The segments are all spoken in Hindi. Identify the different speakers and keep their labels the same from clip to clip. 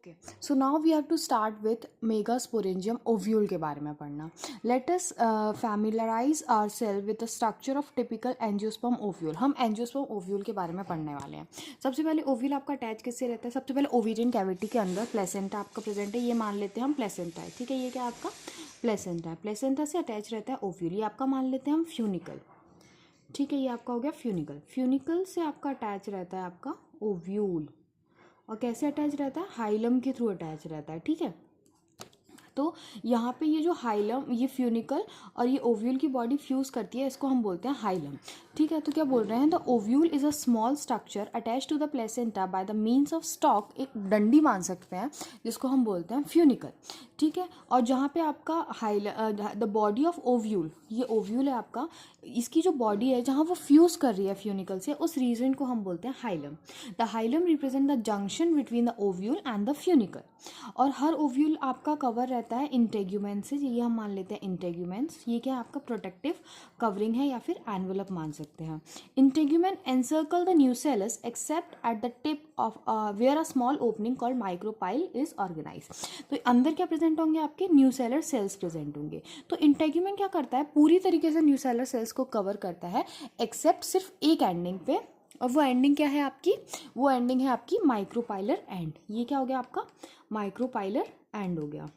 Speaker 1: Okay, so now we have to start with megasporangium ovule के बारे में पढ़ना. Let us familiarise our self with the structure of typical angiosperm ovule. हम एंजियोस्पर्म ओव्यूल के बारे में पढ़ने वाले हैं. सबसे पहले ओव्यूल आपका अटैच किससे रहता है? सबसे पहले ओवेरियन कैविटी के अंदर प्लेसेंटा आपका प्रेजेंट है. ये मान लेते हैं हम प्लेसेंटा है. ठीक है, ये क्या आपका प्लेसेंटा है. प्लेसेंटा से अटैच रहता है ओव्यूल. ये आपका मान लेते हैं हम फ्यूनिकल. ठीक है, ये आपका हो गया फ्यूनिकल. फ्यूनिकल से आपका अटैच रहता है आपका ओव्यूल. और कैसे अटैच रहता है? हाइलम के थ्रू अटैच रहता है. ठीक है, तो यहाँ पे ये जो हाइलम, ये फ्यूनिकल और ये ओव्यूल की बॉडी फ्यूज करती है, इसको हम बोलते हैं हाइलम. ठीक है, तो क्या बोल रहे हैं? The ovule is a small structure attach to the placenta by the means of stalk. एक डंडी मान सकते हैं जिसको हम बोलते हैं फ्यूनिकल. ठीक है, और जहाँ पे आपका द बॉडी ऑफ ओव्यूल, ये ओव्यूल है आपका, इसकी जो बॉडी है जहाँ वो फ्यूज कर रही है फ्यूनिकल से, उस रीजन को हम बोलते हैं hilum. The hilum represent the junction between the ovule and the funicle. और हर ओव्यूल आपका कवर रहता है इंटेग्यूमेंट से. ये हम मान लेते हैं इंटेग्यूमेंट्स. ये क्या आपका प्रोटेक्टिव कवरिंग है या फिर एनवेलप मान सकते हैं. Integument encircle the nucellus except at the tip of where a small opening called micropyle is organize. तो अंदर क्या प्रेजेंट होंगे? आपके न्यूसेलर सेल्स प्रेजेंट होंगे. तो इंटेग्यूमेंट क्या करता है? पूरी तरीके से न्यूसेलर सेल्स को कवर करता है एक्सेप्ट सिर्फ एक एंडिंग पे. और वो एंडिंग क्या है आपकी? वो एंडिंग है आपकी माइक्रोपाइलर एंड. ये क्या हो गया आपका? माइक्रोपाइलर एंड हो गया.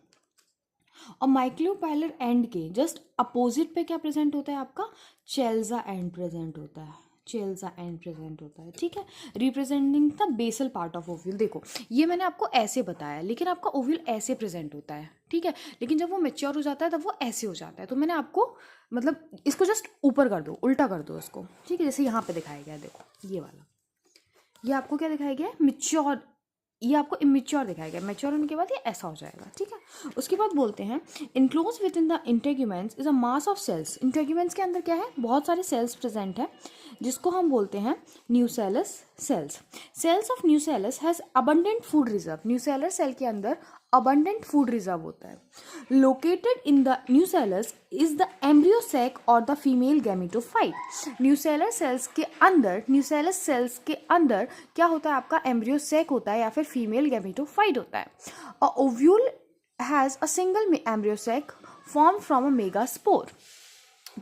Speaker 1: और माइक्रोपाइलर एंड के जस्ट अपोजिट पे क्या प्रेजेंट होता है? आपका चेल्सा एंड प्रेजेंट होता है. चेल्सा एंड प्रेजेंट होता है. ठीक है, representing the basal part of ovule. देखो, ये मैंने आपको ऐसे बताया, लेकिन आपका ओव्यूल ऐसे प्रेजेंट होता है. ठीक है, लेकिन जब वो मैच्योर हो जाता है तब वो ऐसे हो जाता है. तो मैंने आपको मतलब इसको जस्ट ऊपर कर दो, उल्टा कर दो इसको. ठीक है, जैसे यहाँ पे दिखाया गया है. देखो ये वाला, ये आपको क्या दिखाया गया है? मिच्योर. ये आपको इमेच्योर दिखाया गया. मैच्योर होने के बाद ये ऐसा हो जाएगा. ठीक है, उसके बाद बोलते हैं enclose within the integuments is a mass of cells. Integuments के अंदर क्या है? बहुत सारे सेल्स प्रेजेंट है, जिसको हम बोलते हैं nucellus cells. Cells of nucellus has abundant food reserve. Nucellar cell के अंदर अबंडेंट फूड रिजर्व होता है. Located in the nucellus is the embryo sac और the female gametophyte. Nucellar cells के अंदर, न्यूसेलस सेल्स के अंदर क्या होता है? आपका एम्ब्रियो सैक होता है या फिर फीमेल गैमेटोफाइट होता है. A ovule has a single embryo sac form from a megaspore.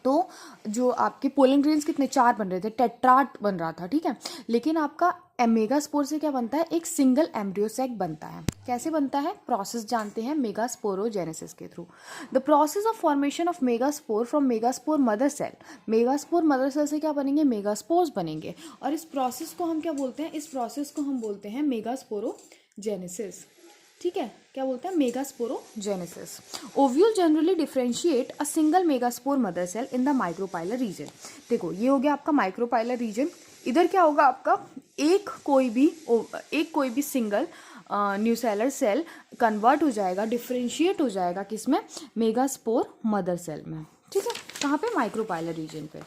Speaker 1: तो जो आपके पोलन ग्रेन्स कितने? 4 बन रहे थे, टेट्राट बन रहा था. ठीक है, लेकिन आपका मेगास्पोर से क्या बनता है? एक सिंगल एम्ब्रियोसैक बनता है. कैसे बनता है? प्रोसेस जानते हैं, मेगास्पोरोजेनेसिस के थ्रू. The process of formation of megaspore from megaspore mother cell. Megaspore mother cell से क्या बनेंगे? मेगास्पोर्स बनेंगे. और इस प्रोसेस को हम क्या बोलते हैं? इस प्रोसेस को हम बोलते हैं मेगास्पोरोजेनेसिस. ठीक है, क्या बोलते हैं? Megasporogenesis. Ovule generally differentiate a single megaspore mother cell in the micropylar region. देखो, ये हो गया आपका माइक्रोपाइलर रीजन. इधर क्या होगा आपका? एक कोई भी सिंगल न्यूसेलर सेल कन्वर्ट हो जाएगा, डिफरेंशिएट हो जाएगा किसमें? मेगास्पोर मदर सेल में. ठीक है, कहाँ पे? माइक्रोपाइलर रीजन पे.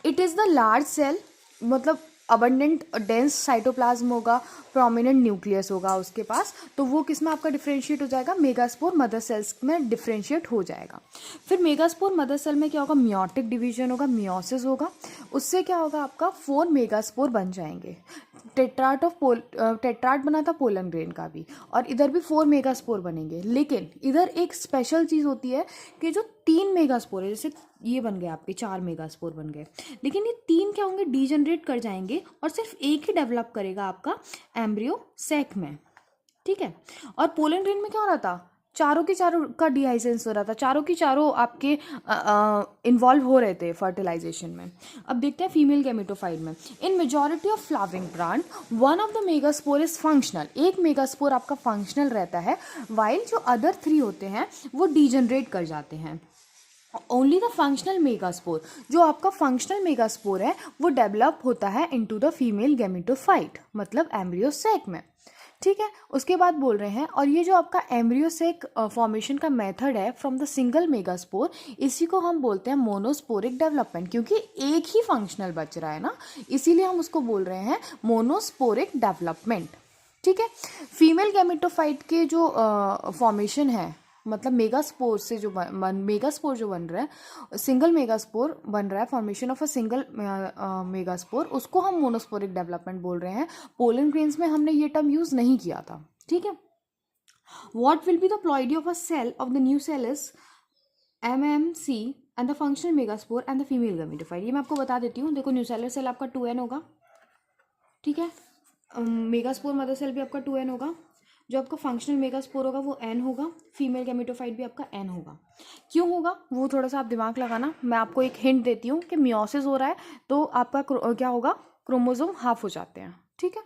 Speaker 1: It is the large cell, मतलब अबंडेंट डेंस साइटोप्लाज्म होगा, प्रोमिनेंट न्यूक्लियस होगा उसके पास. तो वो किस में आपका डिफरेंशिएट हो जाएगा? मेगास्पोर मदर सेल्स में डिफरेंशिएट हो जाएगा. फिर मेगास्पोर मदर सेल में क्या होगा? मियोटिक डिवीजन होगा, मियोसिस होगा. उससे क्या होगा? आपका 4 मेगास्पोर बन जाएंगे. टेट्राट बना था पोलन ग्रेन का भी, और इधर भी 4 मेगास्पोर बनेंगे. लेकिन इधर एक स्पेशल चीज़ होती है कि जो 3 मेगास्पोर है, जैसे ये बन गए आपके 4 मेगास्पोर बन गए, लेकिन ये 3 क्या होंगे? डीजनरेट कर जाएंगे और सिर्फ एक ही डेवलप करेगा आपका एम्ब्रियो सैक में. ठीक है, और पोलन ग्रेन में क्या हो रहा था? चारों के चारों का डिहाइसेंस हो रहा था. चारों की चारों आपके इन्वॉल्व हो रहे थे फर्टिलाइजेशन में. अब देखते हैं फीमेल गैमेटोफाइट में. इन majority of flowering plant one of the megaspore is functional. एक मेगास्पोर आपका फंक्शनल रहता है, वाइल जो अदर 3 होते हैं वो डीजनरेट कर जाते हैं. ओनली द फंक्शनल मेगास्पोर, जो आपका फंक्शनल मेगास्पोर है, वो डेवलप होता है इनटू द फीमेल गैमेटोफाइट, मतलब एम्ब्रियो सैक में. ठीक है, उसके बाद बोल रहे हैं, और ये जो आपका एम्ब्रियो सैक फॉर्मेशन का मेथड है फ्रॉम द सिंगल मेगास्पोर, इसी को हम बोलते हैं मोनोस्पोरिक डेवलपमेंट. क्योंकि एक ही फंक्शनल बच रहा है ना, इसीलिए हम उसको बोल रहे हैं मोनोस्पोरिक डेवलपमेंट. ठीक है, फीमेल गैमेटोफाइट के जो फॉर्मेशन है, मतलब मेगास्पोर से जो मेगास्पोर जो बन रहा है, सिंगल मेगास्पोर बन रहा है, formation of a single megaspore, उसको हम मोनोस्पोरिक डेवलपमेंट बोल रहे हैं. पोलन ग्रेन्स में हमने ये टर्म यूज़ नहीं किया था. ठीक है। What will be the ploidy of a cell of the new cell is MMC and the functional megaspore and the female gametophyte। ये मैं आपको बता देती हूँ। देखो न्यूसेलर सेल आपका 2n होगा, ठीक है। मेगास्पोर मदर सेल भी आपका 2n होगा। जो आपका फंक्शनल मेगास्पोर होगा वो n होगा। फीमेल गैमेटोफाइट भी आपका n होगा। क्यों होगा वो थोड़ा सा आप दिमाग लगाना। मैं आपको एक हिंट देती हूँ कि मियोसिस हो रहा है तो आपका क्या होगा, क्रोमोसोम हाफ हो जाते हैं, ठीक है।